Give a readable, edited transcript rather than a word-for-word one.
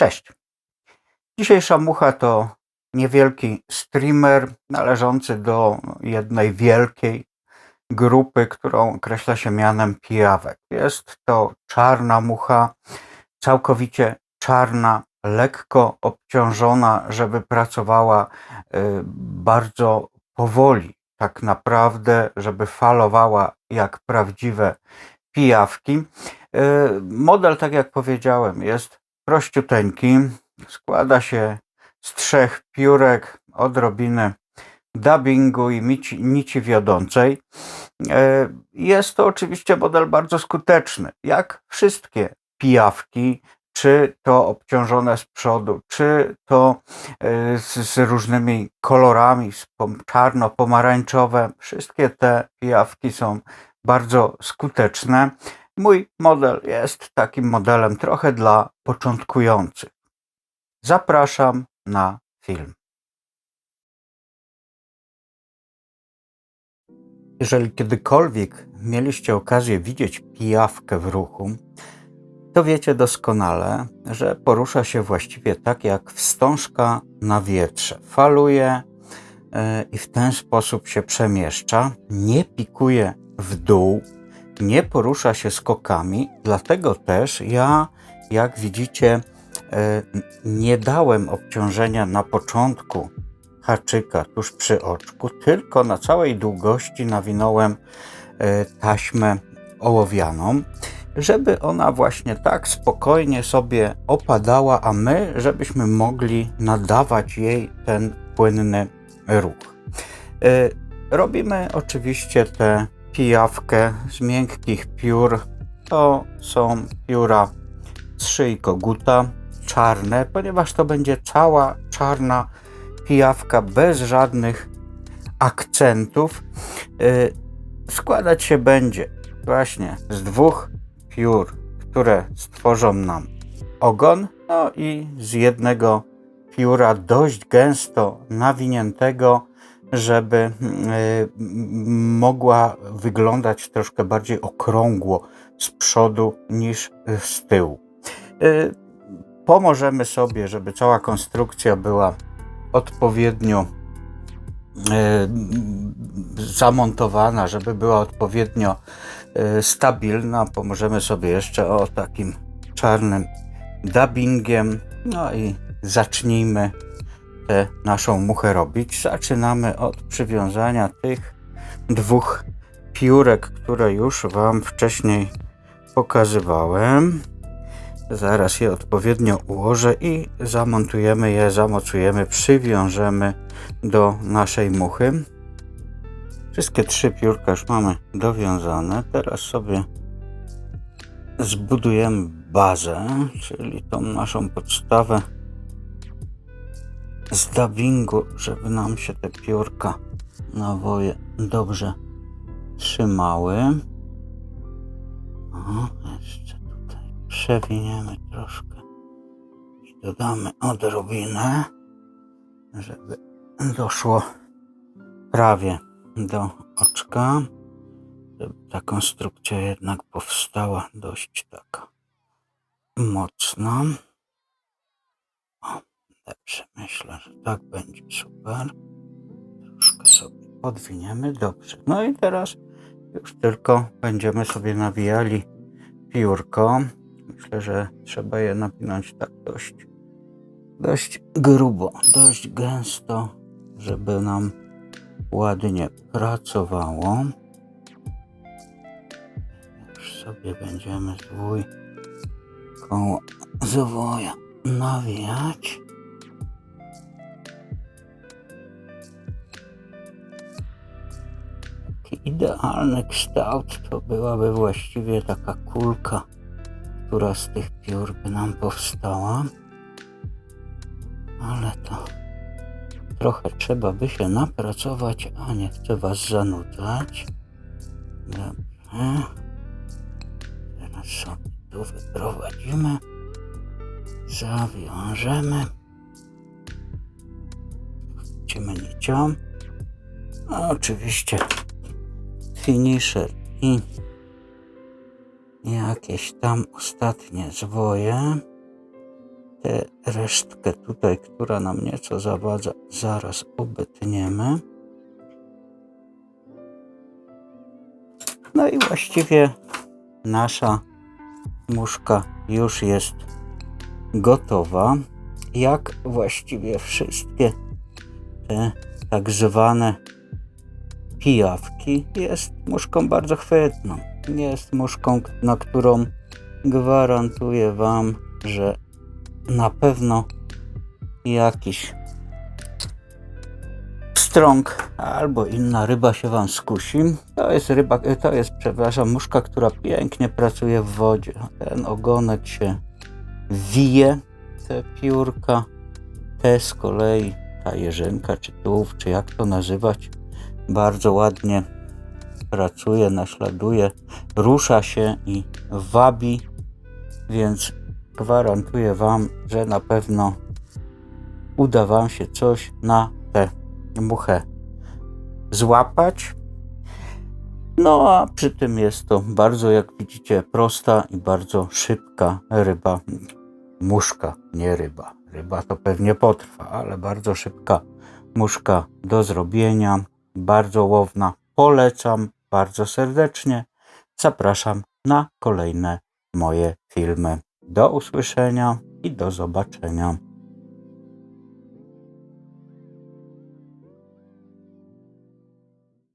Cześć. Dzisiejsza mucha to niewielki streamer należący do jednej wielkiej grupy, którą określa się mianem pijawek. Jest to czarna mucha, całkowicie czarna, lekko obciążona, żeby pracowała bardzo powoli, tak naprawdę, żeby falowała jak prawdziwe pijawki. Model, tak jak powiedziałem, jest prościuteńki. Składa się z 3 piórek, odrobiny dubbingu i nici wiodącej. Jest to oczywiście model bardzo skuteczny. Jak wszystkie pijawki, czy to obciążone z przodu, czy to z różnymi kolorami, czarno-pomarańczowe. Wszystkie te pijawki są bardzo skuteczne. Mój model jest takim modelem trochę dla początkujących. Zapraszam na film. Jeżeli kiedykolwiek mieliście okazję widzieć pijawkę w ruchu, to wiecie doskonale, że porusza się właściwie tak jak wstążka na wietrze. Faluje i w ten sposób się przemieszcza, nie pikuje w dół, nie porusza się skokami, dlatego też ja, jak widzicie, nie dałem obciążenia na początku haczyka tuż przy oczku, tylko na całej długości nawinąłem taśmę ołowianą, żeby ona właśnie tak spokojnie sobie opadała, a my, żebyśmy mogli nadawać jej ten płynny ruch. Robimy oczywiście tę pijawkę z miękkich piór. To są pióra z szyi koguta, czarne, ponieważ to będzie cała czarna pijawka bez żadnych akcentów. Składać się będzie właśnie z 2 piór, które stworzą nam ogon, no i z jednego pióra dość gęsto nawiniętego, żeby mogła wyglądać troszkę bardziej okrągło z przodu niż z tyłu. Pomożemy sobie, żeby cała konstrukcja była odpowiednio zamontowana, żeby była odpowiednio stabilna. Pomożemy sobie jeszcze takim czarnym dubbingiem. No i zacznijmy tę naszą muchę robić. Zaczynamy od przywiązania tych 2 piórek, które już Wam wcześniej pokazywałem. Zaraz je odpowiednio ułożę i zamontujemy je, zamocujemy, przywiążemy do naszej muchy. Wszystkie 3 piórka już mamy dowiązane. Teraz sobie zbudujemy bazę, czyli tą naszą podstawę z dubbingu, żeby nam się te piórka nawoje dobrze trzymały. Jeszcze tutaj przewiniemy troszkę i dodamy odrobinę, żeby doszło prawie do oczka, żeby ta konstrukcja jednak powstała dość taka mocna. Dobrze, myślę, że tak będzie super. Troszkę sobie podwiniemy, dobrze. No i teraz już tylko będziemy sobie nawijali piórko. Myślę, że trzeba je napinać tak dość grubo, dość gęsto, żeby nam ładnie pracowało. Już sobie będziemy koło zawoja nawijać. Taki idealny kształt to byłaby właściwie taka kulka, która z tych piór by nam powstała. Ale to trochę trzeba by się napracować, a nie chcę Was zanudzać. Dobrze. Teraz sobie tu wyprowadzimy. Zawiążemy. Chwycimy nicią. A oczywiście finisher i jakieś tam ostatnie zwoje. Tę resztkę tutaj, która nam nieco zawadza, zaraz obetniemy. No i właściwie nasza muszka już jest gotowa. Jak właściwie wszystkie te tak zwane pijawki, jest muszką bardzo chwytną. Jest muszką, na którą gwarantuję Wam, że na pewno jakiś pstrąg albo inna ryba się Wam skusi. To jest, przepraszam, muszka, która pięknie pracuje w wodzie. Ten ogonek się wije, te piórka, te z kolei, ta jeżynka, czy tułów, czy jak to nazywać, bardzo ładnie pracuje, naśladuje, rusza się i wabi, więc gwarantuję Wam, że na pewno uda Wam się coś na tę muchę złapać. No a przy tym jest to bardzo, jak widzicie, prosta i bardzo szybka ryba. Muszka, nie ryba. Ryba to pewnie potrwa, ale bardzo szybka muszka do zrobienia. Bardzo łowna. Polecam bardzo serdecznie. Zapraszam na kolejne moje filmy. Do usłyszenia i do zobaczenia.